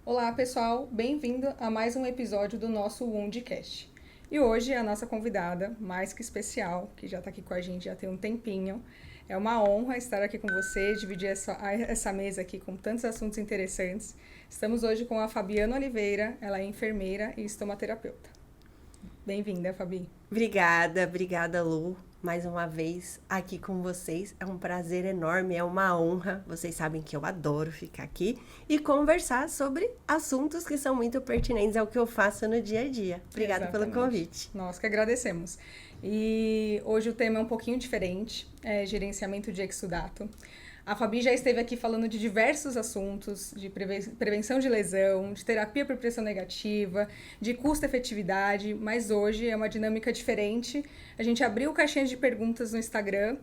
Olá, pessoal, bem-vindo a mais um episódio do nosso Woundcast. E hoje a nossa convidada, mais que especial, que já está aqui com a gente já tem um tempinho. É uma honra estar aqui com você, dividir essa mesa aqui com tantos assuntos interessantes. Estamos hoje com a Fabiana Oliveira, ela é enfermeira e estomaterapeuta. Bem-vinda, Fabi. Obrigada, Lu. Mais uma vez aqui com vocês. É um prazer enorme, é uma honra. Vocês sabem que eu adoro ficar aqui e conversar sobre assuntos que são muito pertinentes ao que eu faço no dia a dia. Obrigada pelo convite. Nós que agradecemos. E hoje o tema é um pouquinho diferente, é gerenciamento de exudato. A Fabi já esteve aqui falando de diversos assuntos, de prevenção de lesão, de terapia por pressão negativa, de custo-efetividade, mas hoje é uma dinâmica diferente. A gente abriu caixinhas de perguntas no Instagram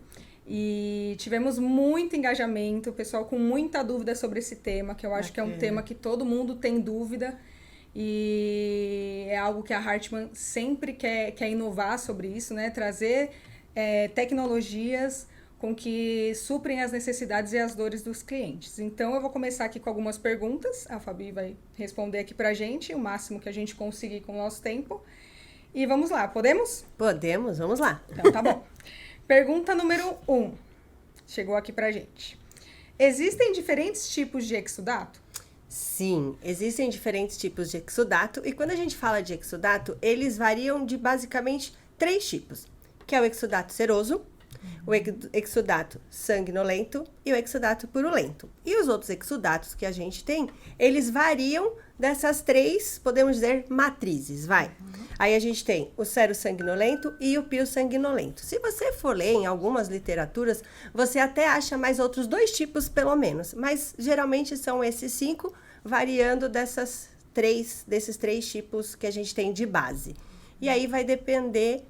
e tivemos muito engajamento, o pessoal com muita dúvida sobre esse tema, que eu acho que é um tema que todo mundo tem dúvida e é algo que a Hartmann sempre quer inovar sobre isso, né? Trazer tecnologias com que suprem as necessidades e as dores dos clientes. Então, eu vou começar aqui com algumas perguntas. A Fabi vai responder aqui pra gente, o máximo que a gente conseguir com o nosso tempo. E vamos lá, podemos? Podemos, vamos lá. Então, tá bom. Pergunta número 1. Chegou aqui pra gente. Existem diferentes tipos de exudato? Sim, existem diferentes tipos de exudato. E quando a gente fala de exudato, eles variam de basicamente 3 tipos. Que é o exudato seroso, o exudato sanguinolento e o exudato purulento. E os outros exudatos que a gente tem, eles variam dessas 3, podemos dizer, matrizes, vai. Aí a gente tem o serosanguinolento e o piosanguinolento. Se você for ler em algumas literaturas, você até acha mais outros 2 tipos, pelo menos. Mas, geralmente, são esses 5, variando desses 3 tipos que a gente tem de base. E aí vai depender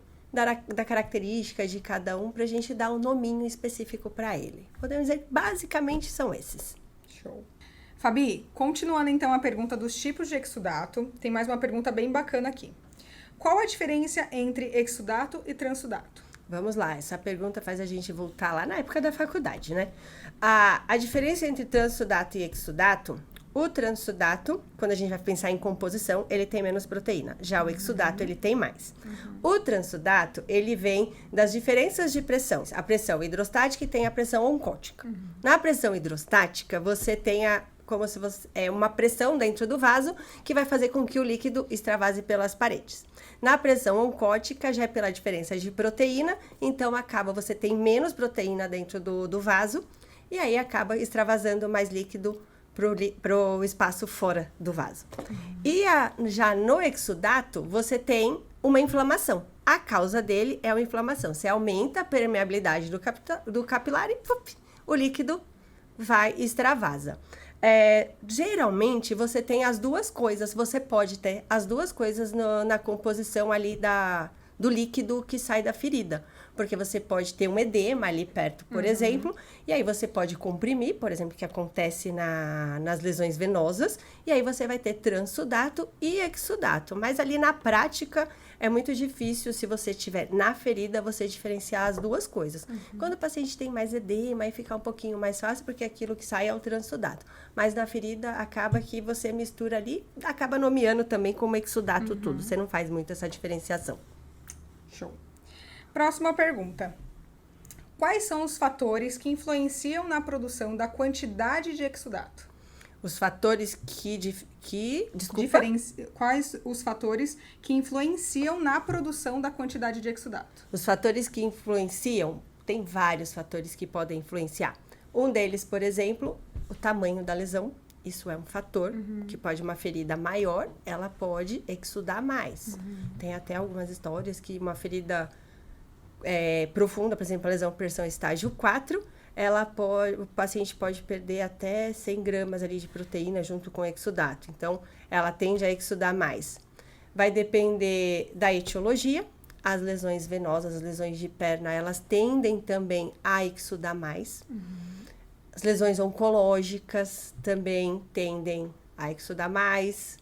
da característica de cada um, para a gente dar um nominho específico para ele. Podemos dizer que basicamente são esses. Show. Fabi, continuando então a pergunta dos tipos de exudato, tem mais uma pergunta bem bacana aqui. Qual a diferença entre exudato e transudato? Vamos lá, essa pergunta faz a gente voltar lá na época da faculdade, né? A diferença entre transudato e exudato, o transudato, quando a gente vai pensar em composição, ele tem menos proteína. Já o exudato, ele tem mais. O transudato, ele vem das diferenças de pressão. A pressão hidrostática e tem a pressão oncótica. Na pressão hidrostática, você tem como se fosse uma pressão dentro do vaso que vai fazer com que o líquido extravase pelas paredes. Na pressão oncótica, já é pela diferença de proteína, então você tem menos proteína dentro do vaso e aí acaba extravasando mais líquido pro espaço fora do vaso. E já no exudato, você tem uma inflamação. A causa dele é uma inflamação. Você aumenta a permeabilidade do capilar e o líquido vai e extravasa. Geralmente, você tem as duas coisas. Você pode ter as duas coisas na composição ali do líquido que sai da ferida. Porque você pode ter um edema ali perto, por exemplo, e aí você pode comprimir, por exemplo, que acontece nas lesões venosas, e aí você vai ter transudato e exudato. Mas ali na prática é muito difícil, se você tiver na ferida, você diferenciar as duas coisas. Quando o paciente tem mais edema, aí fica um pouquinho mais fácil, porque aquilo que sai é o transudato. Mas na ferida, acaba que você mistura ali, acaba nomeando também como exudato tudo. Você não faz muito essa diferenciação. Show. Próxima pergunta. Quais são os fatores que influenciam na produção da quantidade de exudato? Os fatores Desculpa? Quais os fatores que influenciam na produção da quantidade de exudato? Os fatores que influenciam, tem vários fatores que podem influenciar. Um deles, por exemplo, o tamanho da lesão. Isso é um fator que pode, uma ferida maior, ela pode exudar mais. Tem até algumas histórias que uma ferida profunda, por exemplo, a lesão por pressão estágio 4, o paciente pode perder até 100 gramas ali de proteína junto com o exudato. Então, ela tende a exudar mais. Vai depender da etiologia. As lesões venosas, as lesões de perna, elas tendem também a exudar mais. As lesões oncológicas também tendem a exudar mais.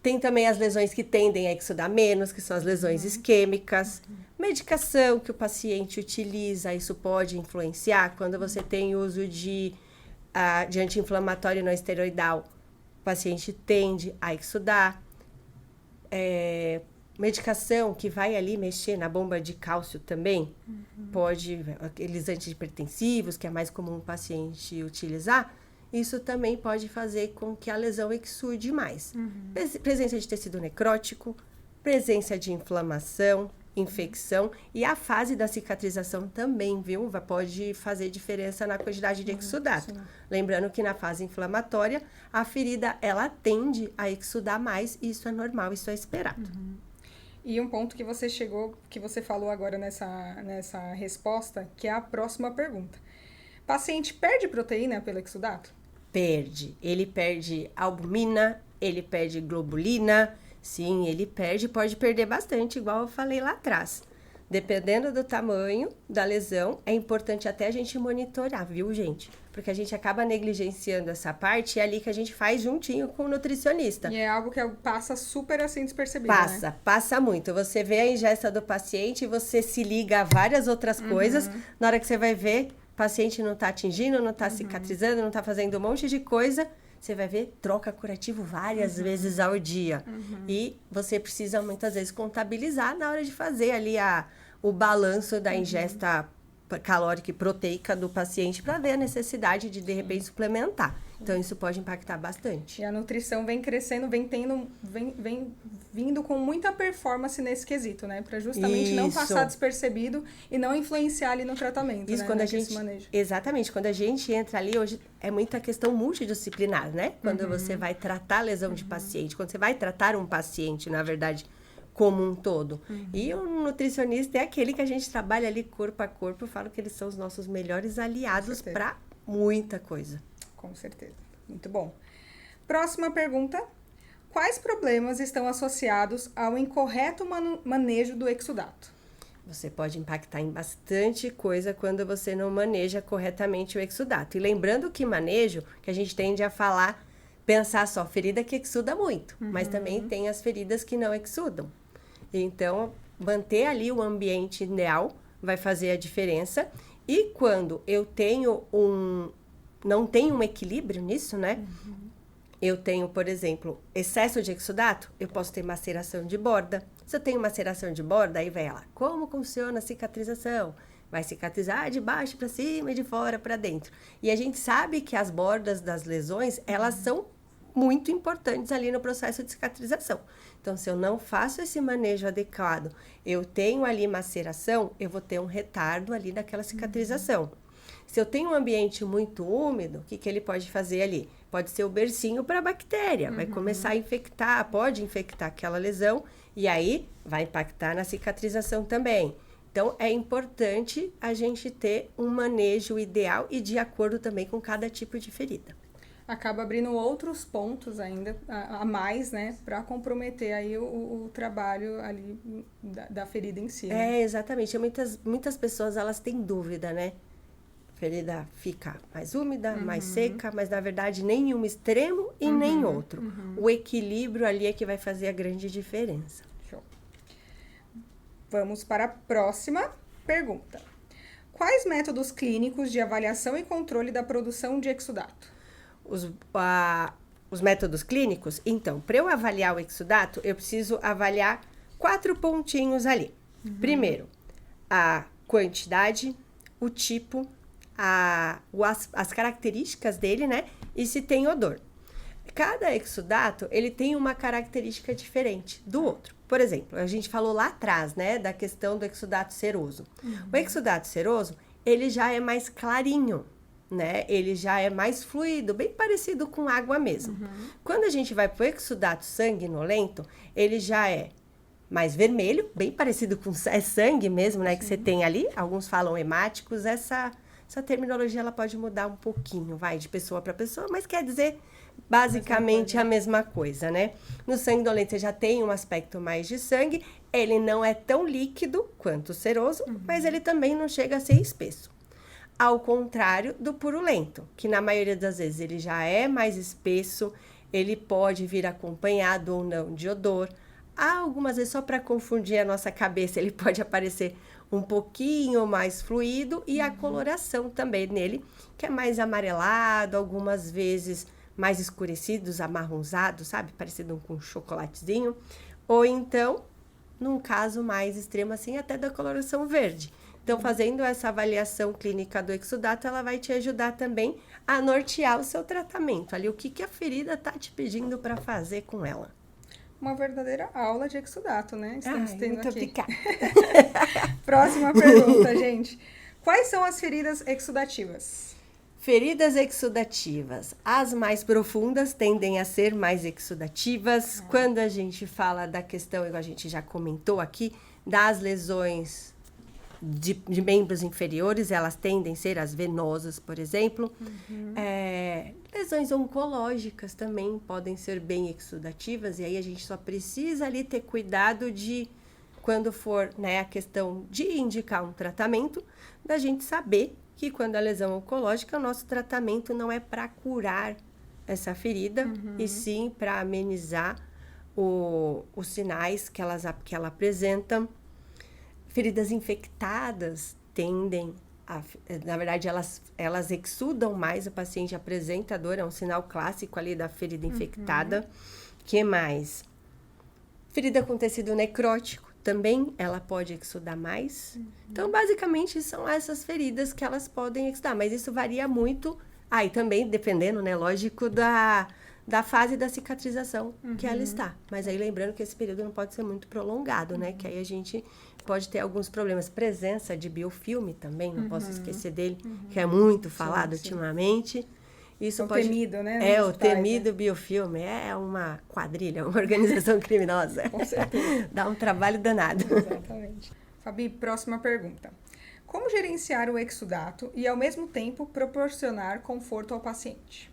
Tem também as lesões que tendem a exudar menos, que são as lesões isquêmicas. Medicação que o paciente utiliza, isso pode influenciar. Quando você tem uso de anti-inflamatório não esteroidal, o paciente tende a exsudar. Medicação que vai ali mexer na bomba de cálcio também, pode, aqueles antihipertensivos, que é mais comum o paciente utilizar, isso também pode fazer com que a lesão exsude mais. Presença de tecido necrótico, presença de inflamação, infecção e a fase da cicatrização também, viu? Pode fazer diferença na quantidade de exsudato. Lembrando que na fase inflamatória, a ferida, ela tende a exsudar mais, e isso é normal, isso é esperado. E um ponto que você chegou, que você falou agora nessa resposta, que é a próxima pergunta. Paciente perde proteína pelo exsudato? Perde. Ele perde albumina, ele perde globulina. Sim, ele pode perder bastante, igual eu falei lá atrás. Dependendo do tamanho da lesão, é importante até a gente monitorar, viu, gente? Porque a gente acaba negligenciando essa parte, e é ali que a gente faz juntinho com o nutricionista. E é algo que passa super assim despercebido, né? Passa muito. Você vê a ingesta do paciente e você se liga a várias outras coisas. Na hora que você vai ver, o paciente não tá atingindo, não tá cicatrizando, não tá fazendo um monte de coisa. Você vai ver, troca curativo várias vezes ao dia. E você precisa, muitas vezes, contabilizar na hora de fazer ali o balanço da ingesta calórica e proteica do paciente para ver a necessidade de repente, suplementar. Então, isso pode impactar bastante. E a nutrição vem crescendo, vem vindo com muita performance nesse quesito, né? Para justamente não passar despercebido e não influenciar ali no tratamento, isso, né? Quando a gente, exatamente. Quando a gente entra ali, hoje é muita questão multidisciplinar, né? Quando você vai tratar lesão de paciente, quando você vai tratar um paciente, na verdade, como um todo. E o nutricionista é aquele que a gente trabalha ali corpo a corpo. Eu falo que eles são os nossos melhores aliados para muita coisa. Com certeza. Muito bom. Próxima pergunta. Quais problemas estão associados ao incorreto manejo do exsudato? Você pode impactar em bastante coisa quando você não maneja corretamente o exsudato. E lembrando que manejo, que a gente tende a falar, pensar só, ferida que exsuda muito. Mas também tem as feridas que não exsudam. Então, manter ali o ambiente ideal vai fazer a diferença. E quando eu tenho não tenho um equilíbrio nisso, né? Eu tenho, por exemplo, excesso de exsudato, eu posso ter maceração de borda. Se eu tenho maceração de borda, aí vai ela. Como funciona a cicatrização? Vai cicatrizar de baixo para cima e de fora para dentro. E a gente sabe que as bordas das lesões, elas são muito importantes ali no processo de cicatrização. Então, se eu não faço esse manejo adequado, eu tenho ali maceração, eu vou ter um retardo ali daquela cicatrização. Se eu tenho um ambiente muito úmido, o que ele pode fazer ali? Pode ser o bercinho para a bactéria, vai começar a infectar, pode infectar aquela lesão, e aí vai impactar na cicatrização também. Então, é importante a gente ter um manejo ideal e de acordo também com cada tipo de ferida. Acaba abrindo outros pontos ainda a mais, né, para comprometer aí o trabalho ali da ferida em si. Né? Exatamente. Muitas pessoas, elas têm dúvida, né? A ferida fica mais úmida, mais seca, mas na verdade nenhum extremo e nem outro. O equilíbrio ali é que vai fazer a grande diferença. Show. Vamos para a próxima pergunta. Quais métodos clínicos de avaliação e controle da produção de exsudato? Os métodos clínicos, então, para eu avaliar o exsudato, eu preciso avaliar 4 pontinhos ali. Primeiro, a quantidade, o tipo, as características dele, né? E se tem odor. Cada exsudato, ele tem uma característica diferente do outro. Por exemplo, a gente falou lá atrás, né? Da questão do exsudato seroso. O exsudato seroso, ele já é mais clarinho. Né? Ele já é mais fluido, bem parecido com água mesmo. Quando a gente vai para o exsudato sanguinolento, ele já é mais vermelho, bem parecido com sangue mesmo, né? Que você tem ali. Alguns falam hemáticos. Essa terminologia ela pode mudar um pouquinho, vai de pessoa para pessoa, mas quer dizer basicamente a mesma coisa, né? No sanguinolento você já tem um aspecto mais de sangue. Ele não é tão líquido quanto o seroso, mas ele também não chega a ser espesso. Ao contrário do purulento, que na maioria das vezes ele já é mais espesso, ele pode vir acompanhado ou não de odor. Algumas vezes, só para confundir a nossa cabeça, ele pode aparecer um pouquinho mais fluido e a coloração também nele, que é mais amarelado, algumas vezes mais escurecidos, amarronzados, sabe? Parecido com um chocolatezinho. Ou então, num caso mais extremo assim, até da coloração verde. Então, fazendo essa avaliação clínica do exudato, ela vai te ajudar também a nortear o seu tratamento. Ali, o que a ferida tá te pedindo para fazer com ela. Uma verdadeira aula de exudato, né? Estamos tendo muito aqui. obrigada. Próxima pergunta, gente. Quais são as feridas exudativas? Feridas exudativas. As mais profundas tendem a ser mais exudativas. Quando a gente fala da questão, igual a gente já comentou aqui, das lesões de membros inferiores, elas tendem a ser as venosas, por exemplo. Lesões oncológicas também podem ser bem exudativas, e aí a gente só precisa ali ter cuidado de, quando for, né, a questão de indicar um tratamento, da gente saber que quando a lesão oncológica, o nosso tratamento não é para curar essa ferida, e sim para amenizar os sinais que ela apresenta. Feridas infectadas tendem a, na verdade, elas exudam mais, o paciente apresenta dor, é um sinal clássico ali da ferida infectada. Que mais? Ferida com tecido necrótico, também ela pode exudar mais. Então, basicamente, são essas feridas que elas podem exudar, mas isso varia muito. E também dependendo, né, lógico, da fase da cicatrização que ela está. Mas aí, lembrando que esse período não pode ser muito prolongado, né, que aí a gente pode ter alguns problemas. Presença de biofilme também, não posso esquecer dele, que é muito falado ultimamente. Isso pode... temido, né? O temido biofilme. É uma quadrilha, uma organização criminosa. Com certeza. Dá um trabalho danado. Exatamente. Fabi, próxima pergunta. Como gerenciar o exudato e, ao mesmo tempo, proporcionar conforto ao paciente?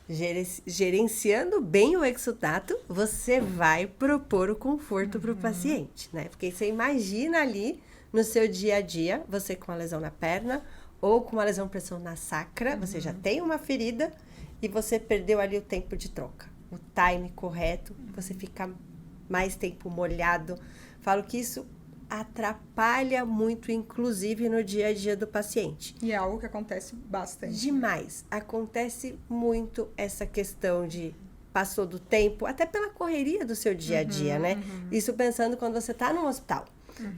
Gerenciando bem o exudato, você vai propor o conforto para o paciente, né? Porque você imagina ali no seu dia a dia, você com uma lesão na perna ou com uma lesão pressão na sacra, você já tem uma ferida e você perdeu ali o tempo de troca. O time correto, você fica mais tempo molhado. Falo que isso atrapalha muito, inclusive, no dia a dia do paciente. E é algo que acontece bastante. Demais. Acontece muito essa questão de passou do tempo, até pela correria do seu dia a dia, né? Isso pensando quando você está no hospital.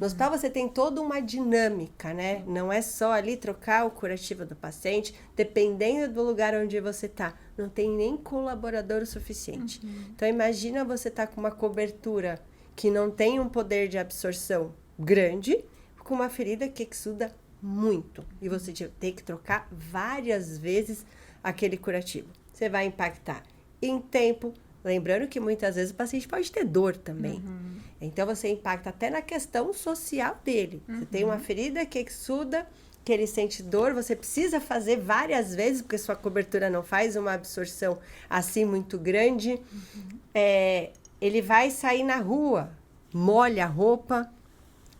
No hospital você tem toda uma dinâmica, né? Não é só ali trocar o curativo do paciente, dependendo do lugar onde você está. Não tem nem colaborador o suficiente. Então, imagina você estar com uma cobertura que não tem um poder de absorção grande, com uma ferida que exuda muito. E você tem que trocar várias vezes aquele curativo. Você vai impactar em tempo. Lembrando que muitas vezes o paciente pode ter dor também. Então, você impacta até na questão social dele. Você tem uma ferida que exuda, que ele sente dor, você precisa fazer várias vezes, porque sua cobertura não faz uma absorção assim muito grande. Ele vai sair na rua, molha a roupa.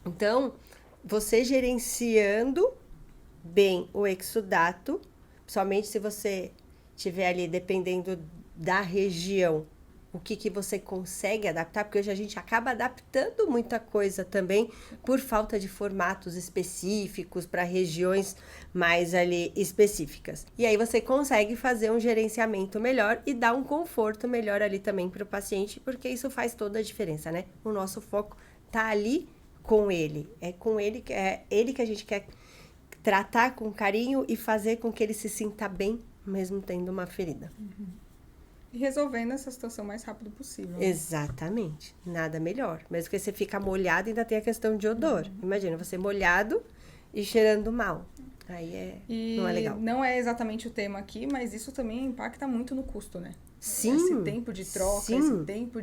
Então, você gerenciando bem o exudato, principalmente se você estiver ali, dependendo da região, o que você consegue adaptar, porque hoje a gente acaba adaptando muita coisa também por falta de formatos específicos para regiões mais ali específicas. E aí você consegue fazer um gerenciamento melhor e dar um conforto melhor ali também para o paciente, porque isso faz toda a diferença, né? O nosso foco tá ali com ele. É com ele, é ele que a gente quer tratar com carinho e fazer com que ele se sinta bem, mesmo tendo uma ferida. E resolvendo essa situação o mais rápido possível. Né? Exatamente. Nada melhor. Mesmo que você fica molhado, ainda tem a questão de odor. Imagina, você molhado e cheirando mal. Aí não é legal. Não é exatamente o tema aqui, mas isso também impacta muito no custo, né? Sim. Esse tempo de troca, esse tempo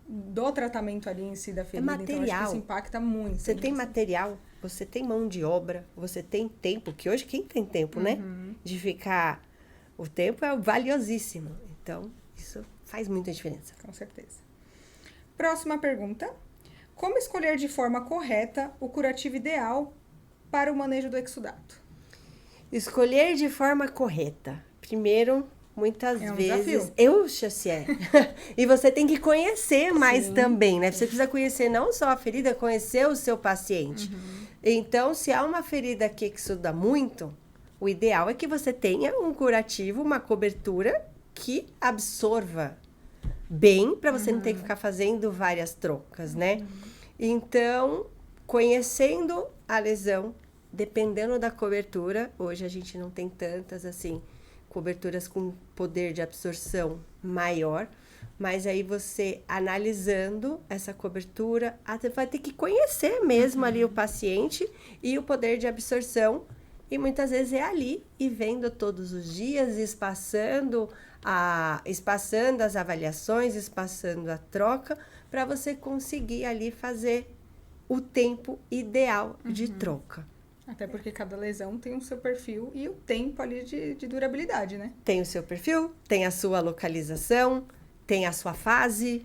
do tratamento ali em si da ferida. É material. Então, acho que isso impacta muito. Você tem material, você tem mão de obra, você tem tempo, que hoje quem tem tempo, né? De ficar... O tempo é valiosíssimo. Então, isso faz muita diferença. Com certeza. Próxima pergunta. Como escolher de forma correta o curativo ideal para o manejo do exudato? Escolher de forma correta. Primeiro, muitas vezes... Desafio. E você tem que conhecer mais também, né? Você precisa conhecer não só a ferida, conhecer o seu paciente. Então, se há uma ferida que exuda muito... O ideal é que você tenha um curativo, uma cobertura que absorva bem, para você não ter que ficar fazendo várias trocas, né? Então, conhecendo a lesão, dependendo da cobertura, hoje a gente não tem tantas, assim, coberturas com poder de absorção maior, mas aí você, analisando essa cobertura, você vai ter que conhecer mesmo ali o paciente e o poder de absorção, e muitas vezes é ali, e vendo todos os dias, espaçando as avaliações, espaçando a troca, para você conseguir ali fazer o tempo ideal de troca. Até porque cada lesão tem o seu perfil e o tempo ali de durabilidade, né? Tem o seu perfil, tem a sua localização, tem a sua fase,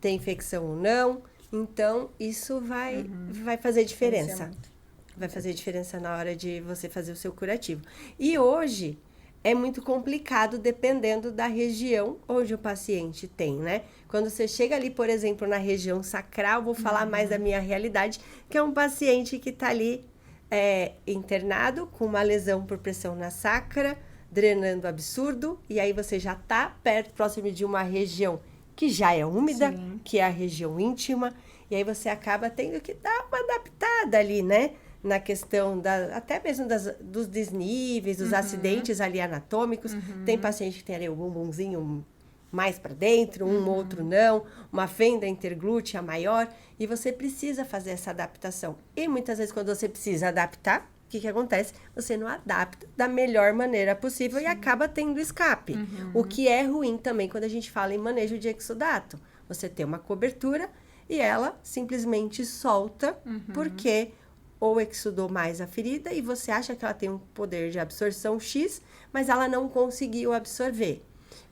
tem infecção ou não. Então, isso vai fazer diferença. Vai fazer diferença na hora de você fazer o seu curativo. E hoje é muito complicado dependendo da região onde o paciente tem, né? Quando você chega ali, por exemplo, na região sacral, vou falar mais da minha realidade, que é um paciente que está ali internado com uma lesão por pressão na sacra, drenando absurdo, e aí você já está próximo de uma região que já é úmida, que é a região íntima, e aí você acaba tendo que dar uma adaptada ali, né? Na questão até mesmo dos desníveis, dos acidentes ali anatômicos. Tem paciente que tem ali o bumbumzinho mais para dentro, outro não, uma fenda interglútea maior, e você precisa fazer essa adaptação. E muitas vezes quando você precisa adaptar, o que acontece? Você não adapta da melhor maneira possível e acaba tendo escape. O que é ruim também quando a gente fala em manejo de exudato. Você tem uma cobertura e ela simplesmente solta porque ou exudou mais a ferida e você acha que ela tem um poder de absorção X, mas ela não conseguiu absorver.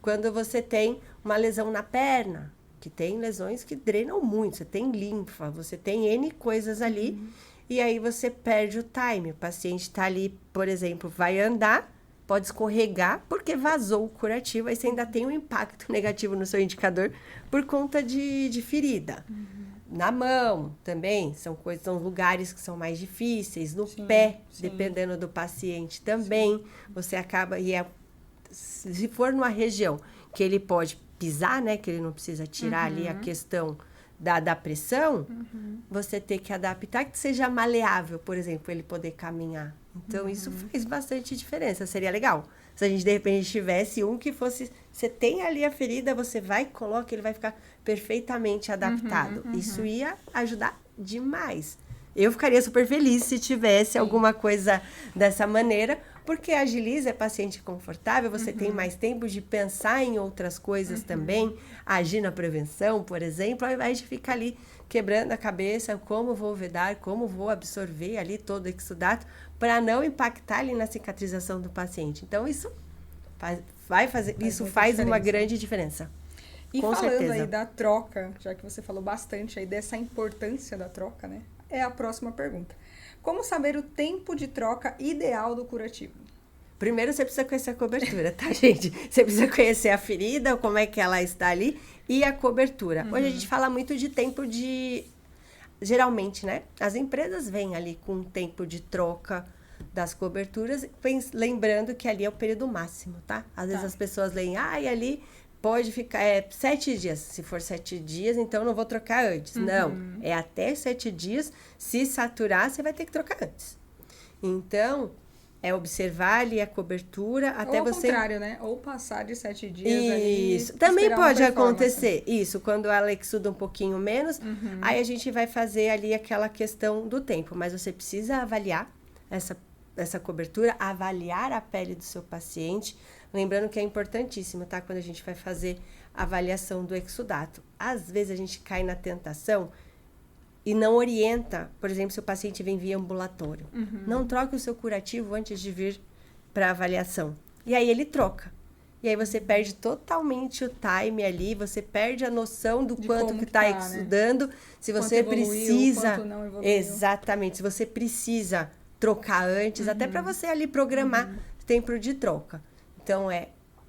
Quando você tem uma lesão na perna, que tem lesões que drenam muito, você tem linfa, você tem N coisas ali, e aí você perde o time. O paciente está ali, por exemplo, vai andar, pode escorregar porque vazou o curativo, aí você ainda tem um impacto negativo no seu indicador por conta de ferida. Na mão também, são lugares que são mais difíceis, no pé, dependendo do paciente também, você acaba, se for numa região que ele pode pisar, né, que ele não precisa tirar ali a questão da pressão, você tem que adaptar que seja maleável, por exemplo, ele poder caminhar. Então, isso faz bastante diferença, seria legal. Se a gente, de repente, tivesse um que fosse... Você tem ali a ferida, você vai, coloca, ele vai ficar perfeitamente adaptado. Isso ia ajudar demais. Eu ficaria super feliz se tivesse alguma coisa dessa maneira, porque agiliza, é paciente confortável, você tem mais tempo de pensar em outras coisas também, agir na prevenção, por exemplo, ao invés de ficar ali quebrando a cabeça, como vou vedar, como vou absorver ali todo o exudato, para não impactar ali na cicatrização do paciente. Então, isso faz uma grande diferença. E com falando certeza. aí da troca, já que você falou bastante aí dessa importância da troca, né? É a próxima pergunta. Como saber o tempo de troca ideal do curativo? Primeiro você precisa conhecer a cobertura, tá, gente? Você precisa conhecer a ferida, como é que ela está ali, e a cobertura. Hoje a gente fala muito de tempo de... Geralmente, né? As empresas vêm ali com um tempo de troca das coberturas, lembrando que ali é o período máximo, tá? Às vezes as pessoas leem, ali pode ficar 7 dias. Se for 7 dias, então não vou trocar antes. Não, é até 7 dias. Se saturar, você vai ter que trocar antes. Então, é observar ali a cobertura até Ou ao você... contrário, né? Ou passar de 7 dias ali. Isso, também esperar uma pode performance. acontecer. Isso, quando ela exuda um pouquinho menos, aí a gente vai fazer ali aquela questão do tempo. Mas você precisa avaliar essa cobertura, avaliar a pele do seu paciente. Lembrando que é importantíssimo, tá? Quando a gente vai fazer a avaliação do exudato. Às vezes a gente cai na tentação e não orienta, por exemplo, se o paciente vem via ambulatório. Não troque o seu curativo antes de vir para avaliação. E aí ele troca. E aí você perde totalmente o time ali, você perde a noção do quanto que está exudando. Né? Se você precisa... Quanto não evoluiu. Exatamente. Se você precisa trocar antes, até para você ali programar tempo de troca. Então,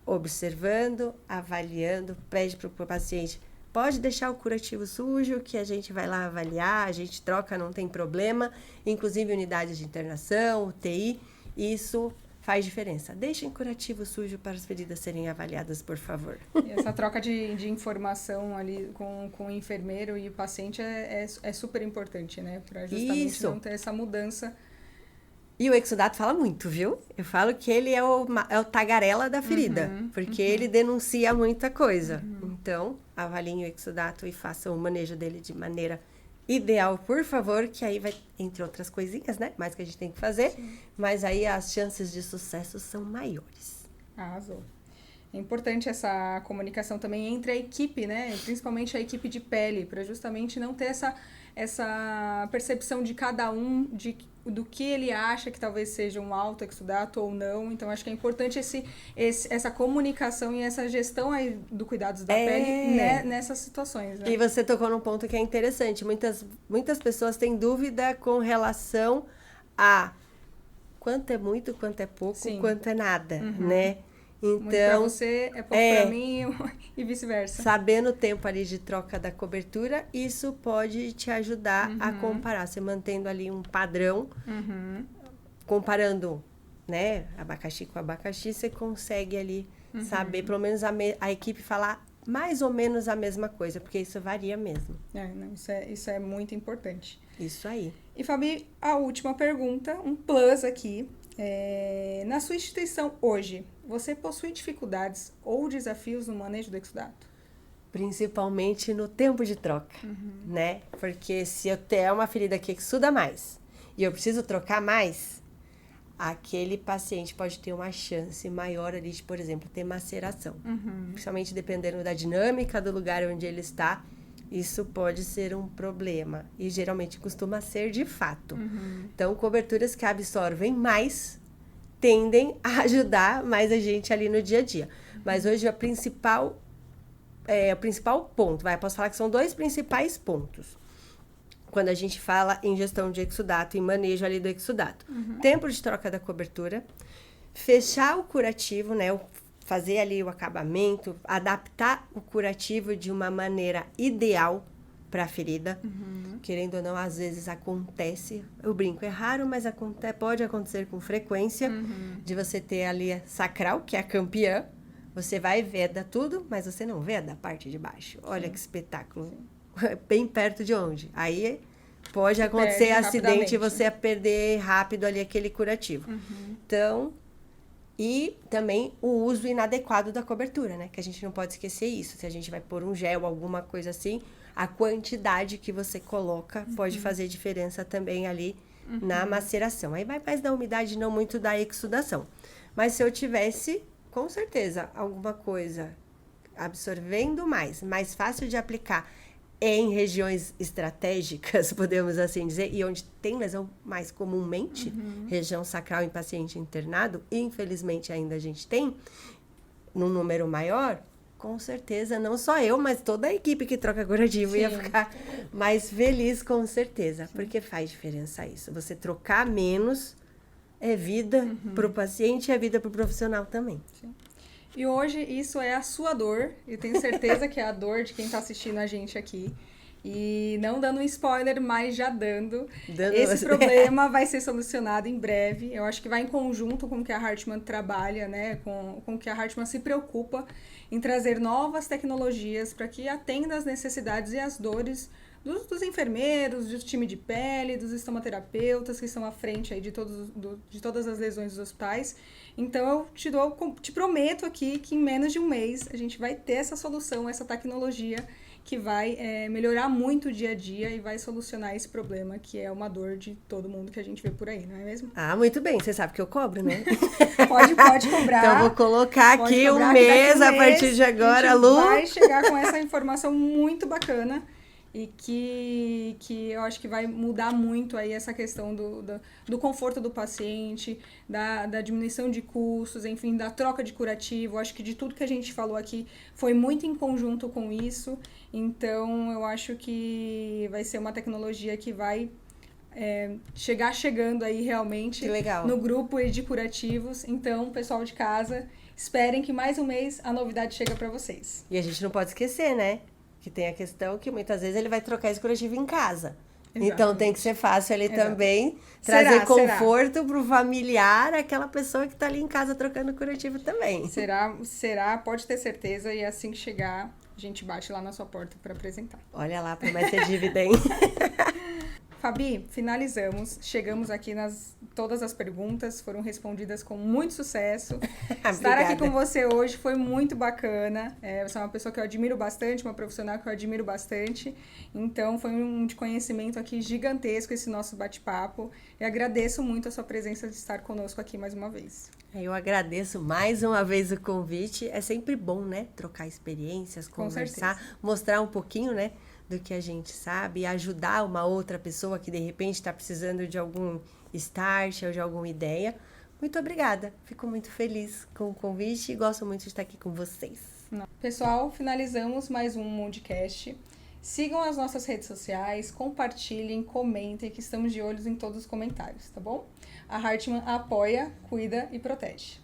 observando, avaliando, pede para o paciente, pode deixar o curativo sujo, que a gente vai lá avaliar, a gente troca, não tem problema. Inclusive, unidades de internação, UTI, isso faz diferença. Deixem curativo sujo para as feridas serem avaliadas, por favor. E essa troca de informação ali com o enfermeiro e o paciente é super importante, né? Para justamente não ter essa mudança. E o exudato fala muito, viu? Eu falo que ele é o tagarela da ferida, porque ele denuncia muita coisa. Então, avaliem o exudato e façam o manejo dele de maneira ideal, por favor, que aí vai, entre outras coisinhas, né? Mais que a gente tem que fazer, mas aí as chances de sucesso são maiores. Arrasou. É importante essa comunicação também entre a equipe, né? Principalmente a equipe de pele, para justamente não ter essa percepção de cada um do que ele acha que talvez seja um autoexudato ou não. Então, acho que é importante essa comunicação e essa gestão aí do cuidados da pele, né, nessas situações. Né? E você tocou num ponto que é interessante. Muitas pessoas têm dúvida com relação a quanto é muito, quanto é pouco, quanto é nada, né? Então, muito pra você, é pouco pra mim e vice-versa. Sabendo o tempo ali de troca da cobertura, isso pode te ajudar a comparar. Você mantendo ali um padrão, comparando, né, abacaxi com abacaxi, você consegue ali saber, pelo menos a equipe falar mais ou menos a mesma coisa, porque isso varia mesmo. Não, isso é muito importante. Isso aí. E, Fabi, a última pergunta, um plus aqui. Na sua instituição hoje, você possui dificuldades ou desafios no manejo do exudato? Principalmente no tempo de troca, né? Porque se eu tenho uma ferida que exuda mais e eu preciso trocar mais, aquele paciente pode ter uma chance maior ali de, por exemplo, ter maceração. Principalmente dependendo da dinâmica do lugar onde ele está, isso pode ser um problema. E geralmente costuma ser de fato. Então, coberturas que absorvem mais tendem a ajudar mais a gente ali no dia a dia. Mas hoje o principal ponto, posso falar que são 2 principais pontos. Quando a gente fala em gestão de exudato e manejo ali do exudato. Tempo de troca da cobertura, fechar o curativo, né? Fazer ali o acabamento, adaptar o curativo de uma maneira ideal para a ferida. Querendo ou não, às vezes acontece, eu brinco, é raro, mas pode acontecer com frequência, de você ter ali a sacral, que é a campeã, você vai veda tudo, mas você não veda a parte de baixo. Olha que espetáculo. Bem perto de onde? Aí pode acontecer acidente e você perder rápido ali aquele curativo. Então, e também o uso inadequado da cobertura, né? Que a gente não pode esquecer isso. Se a gente vai pôr um gel, alguma coisa assim, a quantidade que você coloca pode fazer diferença também ali na maceração. Aí vai mais da umidade, não muito da exudação. Mas se eu tivesse, com certeza, alguma coisa absorvendo mais fácil de aplicar em regiões estratégicas, podemos assim dizer, e onde tem lesão mais comumente, região sacral em paciente internado, infelizmente ainda a gente tem, num número maior, com certeza, não só eu, mas toda a equipe que troca curativo ia ficar mais feliz, com certeza, porque faz diferença isso. Você trocar menos é vida para o paciente e é vida para o profissional também. Sim. E hoje isso é a sua dor, eu tenho certeza que é a dor de quem está assistindo a gente aqui. E não dando um spoiler, mas já dando. Esse problema vai ser solucionado em breve. Eu acho que vai em conjunto com o que a Hartmann trabalha, né? Com o que a Hartmann se preocupa em trazer novas tecnologias para que atenda às necessidades e às dores dos enfermeiros, do time de pele, dos estomaterapeutas que estão à frente aí de todas as lesões dos hospitais. Então, eu te prometo aqui que em menos de um mês a gente vai ter essa solução, essa tecnologia que vai melhorar muito o dia a dia e vai solucionar esse problema, que é uma dor de todo mundo que a gente vê por aí, não é mesmo? Ah, muito bem. Você sabe que eu cobro, né? Pode cobrar. Então, vou colocar aqui um mês a partir de agora, Lu. Vai chegar com essa informação muito bacana e que eu acho que vai mudar muito aí essa questão do conforto do paciente, da diminuição de custos, enfim, da troca de curativo. Acho que de tudo que a gente falou aqui foi muito em conjunto com isso. Então, eu acho que vai ser uma tecnologia que vai chegando aí realmente no grupo de curativos. Então, pessoal de casa, esperem que mais um mês a novidade chega para vocês. E a gente não pode esquecer, né? Que tem a questão que muitas vezes ele vai trocar esse curativo em casa. Então tem que ser fácil ali Exato. também, Será, trazer conforto pro familiar, aquela pessoa que tá ali em casa trocando curativo também. Será, pode ter certeza, e assim que chegar, a gente bate lá na sua porta para apresentar. Olha lá, promete ter dívida, hein? Fabi, finalizamos. Chegamos aqui todas as perguntas foram respondidas com muito sucesso. Estar aqui com você hoje foi muito bacana. Você é uma pessoa que eu admiro bastante, uma profissional que eu admiro bastante. Então, foi um de conhecimento aqui gigantesco esse nosso bate-papo. E agradeço muito a sua presença de estar conosco aqui mais uma vez. Eu agradeço mais uma vez o convite. É sempre bom, né? Trocar experiências, conversar, mostrar um pouquinho, né? Do que a gente sabe, e ajudar uma outra pessoa que de repente está precisando de algum start ou de alguma ideia. Muito obrigada, fico muito feliz com o convite e gosto muito de estar aqui com vocês. Pessoal, finalizamos mais um Mundcast. Sigam as nossas redes sociais, compartilhem, comentem, que estamos de olhos em todos os comentários, tá bom? A Hartmann apoia, cuida e protege.